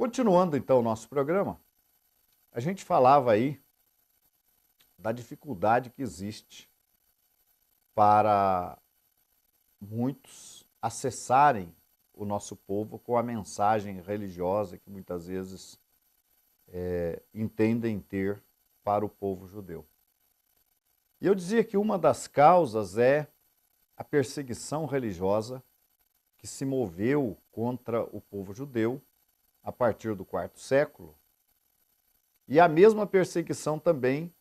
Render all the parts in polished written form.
Continuando então o nosso programa, a gente falava aí da dificuldade que existe para muitos acessarem o nosso povo com a mensagem religiosa que muitas vezes entendem ter para o povo judeu. E eu dizia que uma das causas é a perseguição religiosa que se moveu contra o povo judeu a partir do quarto século. E a mesma perseguição também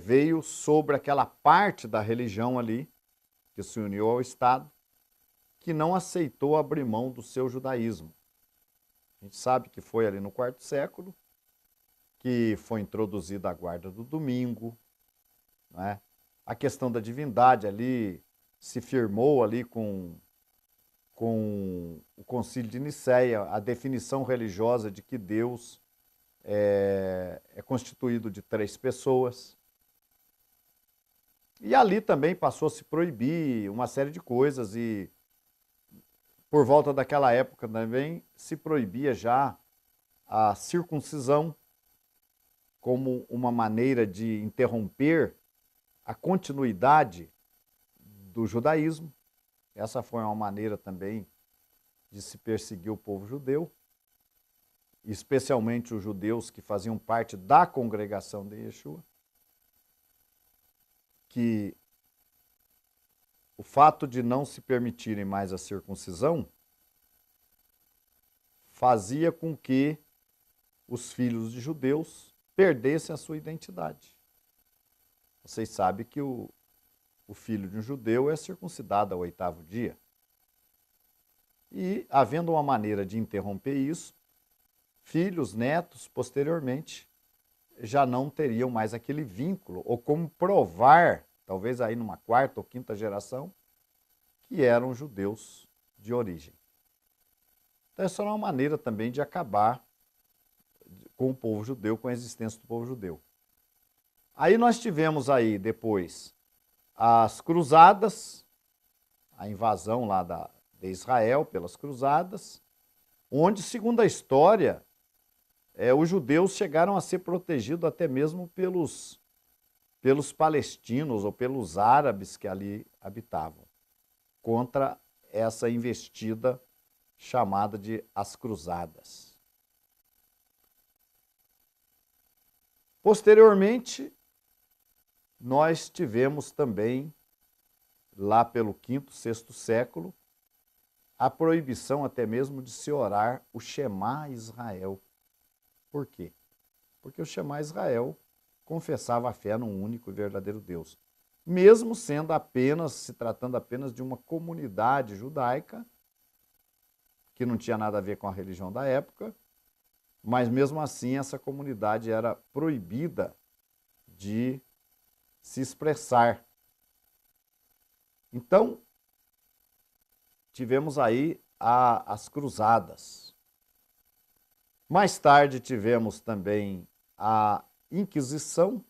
veio sobre aquela parte da religião ali, que se uniu ao Estado, que não aceitou abrir mão do seu judaísmo. A gente sabe que foi ali no quarto século que foi introduzida a guarda do domingo, né? A questão da divindade ali se firmou ali com o Concílio de Nicéia, a definição religiosa de que Deus é constituído de 3 pessoas. E ali também passou a se proibir uma série de coisas e por volta daquela época também se proibia já a circuncisão como uma maneira de interromper a continuidade do judaísmo. Essa foi uma maneira também de se perseguir o povo judeu, especialmente os judeus que faziam parte da congregação de Yeshua, que o fato de não se permitirem mais a circuncisão fazia com que os filhos de judeus perdessem a sua identidade. Vocês sabem que o filho de um judeu é circuncidado ao 8º dia. E, havendo uma maneira de interromper isso, filhos, netos, posteriormente, já não teriam mais aquele vínculo, ou como provar, talvez aí numa 4ª ou 5ª geração, que eram judeus de origem. Então, essa era uma maneira também de acabar com o povo judeu, com a existência do povo judeu. Aí nós tivemos aí depois as cruzadas, a invasão lá de Israel pelas cruzadas, onde, segundo a história, os judeus chegaram a ser protegidos até mesmo pelos palestinos ou pelos árabes que ali habitavam, contra essa investida chamada de as cruzadas. Posteriormente, nós tivemos também, lá pelo 5º, 6º século, a proibição até mesmo de se orar o Shema Israel. Por quê? Porque o Shema Israel confessava a fé num único e verdadeiro Deus. Mesmo se tratando apenas de uma comunidade judaica, que não tinha nada a ver com a religião da época, mas mesmo assim essa comunidade era proibida de se expressar. Então, tivemos aí as cruzadas. Mais tarde tivemos também a Inquisição,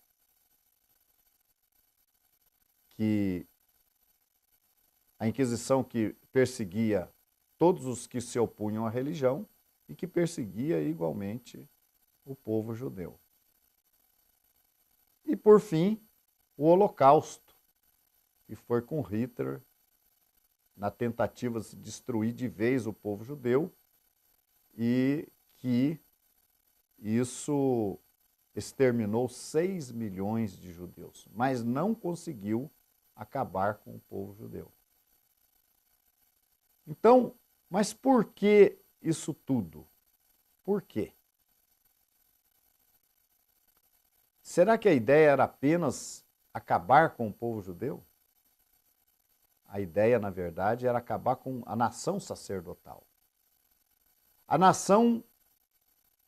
que perseguia todos os que se opunham à religião e que perseguia igualmente o povo judeu. E, por fim, o Holocausto, que foi com Hitler, na tentativa de destruir de vez o povo judeu, e que isso exterminou 6 milhões de judeus, mas não conseguiu acabar com o povo judeu. Então, mas por que isso tudo? Por quê? Será que a ideia era apenas acabar com o povo judeu? A ideia, na verdade, era acabar com a nação sacerdotal. A nação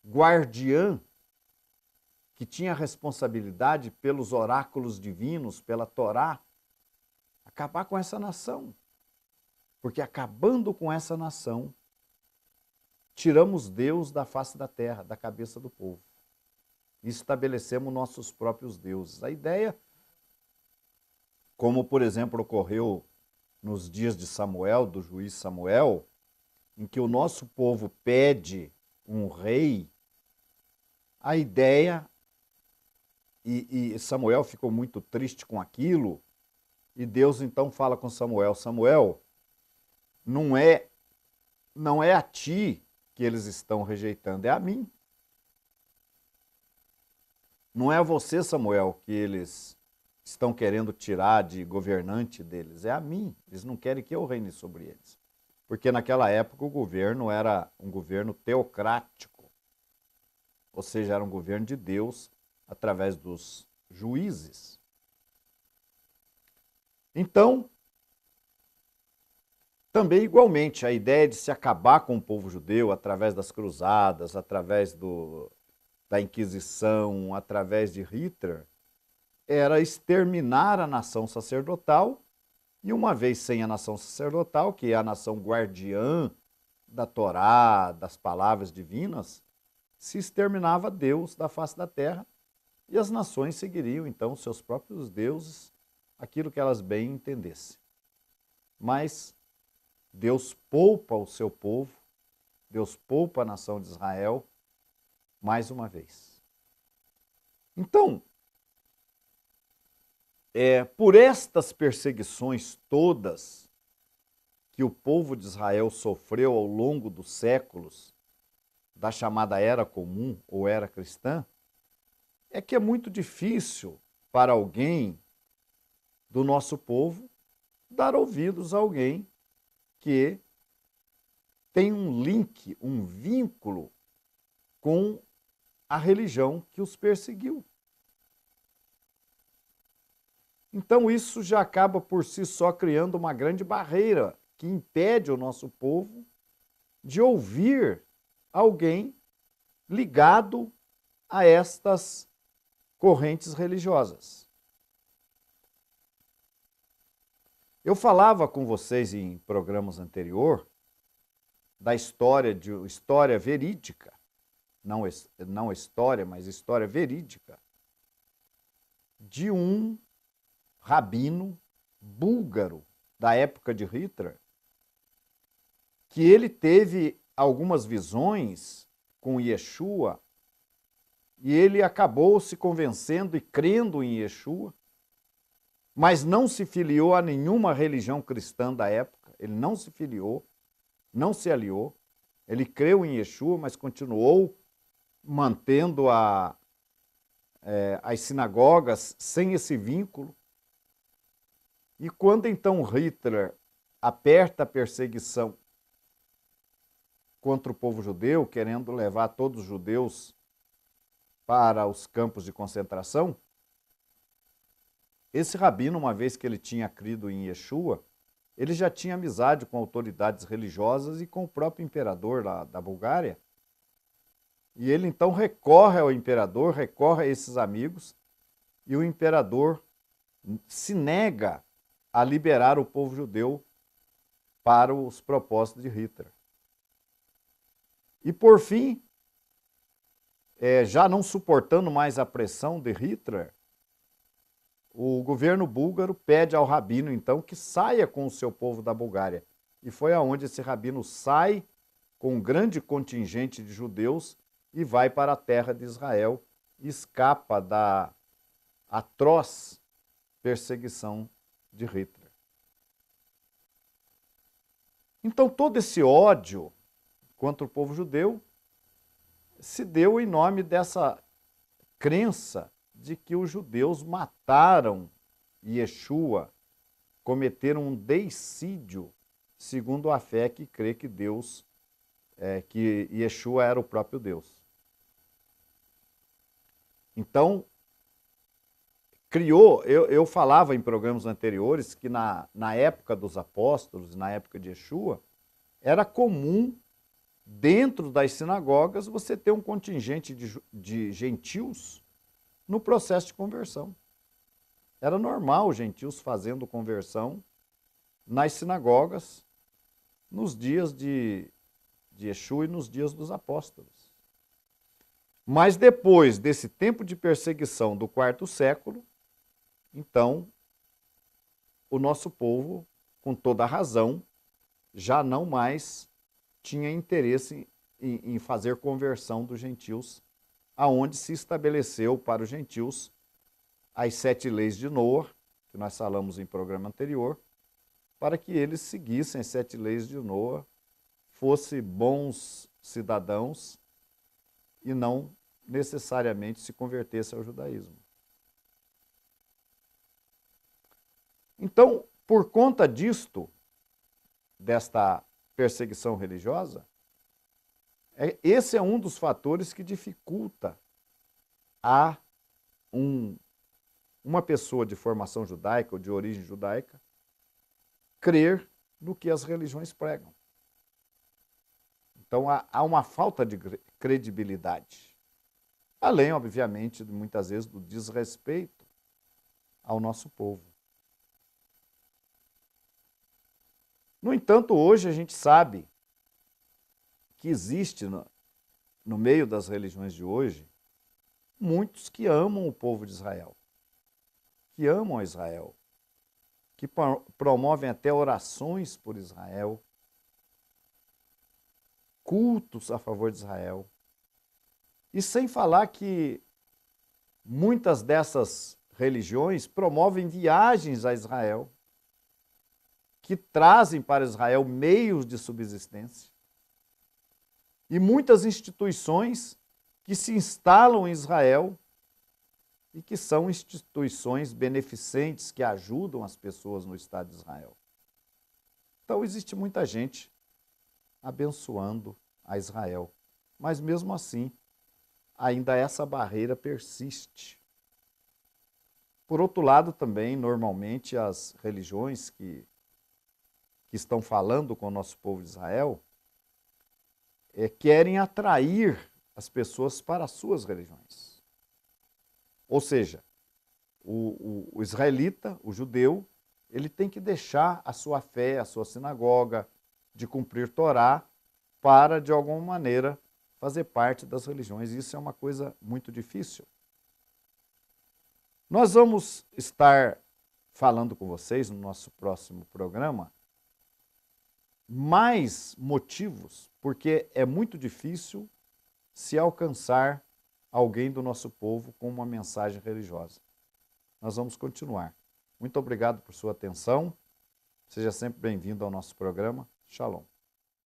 guardiã, que tinha responsabilidade pelos oráculos divinos, pela Torá, acabar com essa nação. Porque acabando com essa nação, tiramos Deus da face da terra, da cabeça do povo. E estabelecemos nossos próprios deuses. A ideia, como por exemplo ocorreu nos dias de Samuel, do juiz Samuel, em que o nosso povo pede um rei, a ideia, e Samuel ficou muito triste com aquilo, e Deus então fala com Samuel, Samuel, não é a ti que eles estão rejeitando, é a mim. Não é a você, Samuel, que eles estão querendo tirar de governante deles, é a mim. Eles não querem que eu reine sobre eles. Porque naquela época o governo era um governo teocrático, ou seja, era um governo de Deus através dos juízes. Então, também igualmente, a ideia de se acabar com o povo judeu através das cruzadas, através da Inquisição, através de Hitler, era exterminar a nação sacerdotal. E uma vez sem a nação sacerdotal, que é a nação guardiã da Torá, das palavras divinas, se exterminava Deus da face da terra e as nações seguiriam então seus próprios deuses, aquilo que elas bem entendessem. Mas Deus poupa o seu povo, Deus poupa a nação de Israel mais uma vez. Então, por estas perseguições todas que o povo de Israel sofreu ao longo dos séculos, da chamada Era Comum ou Era Cristã, é que é muito difícil para alguém do nosso povo dar ouvidos a alguém que tem um link, um vínculo com a religião que os perseguiu. Então isso já acaba por si só criando uma grande barreira que impede o nosso povo de ouvir alguém ligado a estas correntes religiosas. Eu falava com vocês em programas anteriores da história verídica, não história, mas história verídica, de um rabino búlgaro da época de Hitler, que ele teve algumas visões com Yeshua e ele acabou se convencendo e crendo em Yeshua, mas não se filiou a nenhuma religião cristã da época. Ele não se filiou, não se aliou. Ele creu em Yeshua, mas continuou mantendo as sinagogas sem esse vínculo. E quando então Hitler aperta a perseguição contra o povo judeu, querendo levar todos os judeus para os campos de concentração, esse rabino, uma vez que ele tinha crido em Yeshua, ele já tinha amizade com autoridades religiosas e com o próprio imperador da Bulgária. E ele então recorre ao imperador, recorre a esses amigos, e o imperador se nega a liberar o povo judeu para os propósitos de Hitler. E por fim, já não suportando mais a pressão de Hitler, o governo búlgaro pede ao rabino, então, que saia com o seu povo da Bulgária. E foi aonde esse rabino sai com um grande contingente de judeus e vai para a terra de Israel e escapa da atroz perseguição de Hitler. Então, todo esse ódio contra o povo judeu se deu em nome dessa crença de que os judeus mataram Yeshua, cometeram um deicídio, segundo a fé que crê que Deus, que Yeshua era o próprio Deus. Então, criou, eu falava em programas anteriores que na época dos apóstolos, na época de Yeshua, era comum, dentro das sinagogas, você ter um contingente de gentios no processo de conversão. Era normal os gentios fazendo conversão nas sinagogas nos dias de Yeshua e nos dias dos apóstolos. Mas depois desse tempo de perseguição do quarto século, então, o nosso povo, com toda a razão, já não mais tinha interesse em fazer conversão dos gentios, aonde se estabeleceu para os gentios as 7 leis de Noé, que nós falamos em programa anterior, para que eles seguissem as 7 leis de Noé, fossem bons cidadãos e não necessariamente se convertessem ao judaísmo. Então, por conta disto, desta perseguição religiosa, esse é um dos fatores que dificulta a uma pessoa de formação judaica ou de origem judaica crer no que as religiões pregam. Então, há uma falta de credibilidade. Além, obviamente, muitas vezes, do desrespeito ao nosso povo. No entanto, hoje a gente sabe que existe no meio das religiões de hoje muitos que amam o povo de Israel, que amam Israel, que promovem até orações por Israel, cultos a favor de Israel. E sem falar que muitas dessas religiões promovem viagens a Israel, que trazem para Israel meios de subsistência. E muitas instituições que se instalam em Israel e que são instituições beneficentes que ajudam as pessoas no Estado de Israel. Então existe muita gente abençoando a Israel. Mas mesmo assim, ainda essa barreira persiste. Por outro lado, também, normalmente, as religiões que estão falando com o nosso povo de Israel querem atrair as pessoas para as suas religiões. Ou seja, o israelita, o judeu, ele tem que deixar a sua fé, a sua sinagoga, de cumprir Torá, para, de alguma maneira, fazer parte das religiões. Isso é uma coisa muito difícil. Nós vamos estar falando com vocês no nosso próximo programa mais motivos, porque é muito difícil se alcançar alguém do nosso povo com uma mensagem religiosa. Nós vamos continuar. Muito obrigado por sua atenção. Seja sempre bem-vindo ao nosso programa. Shalom.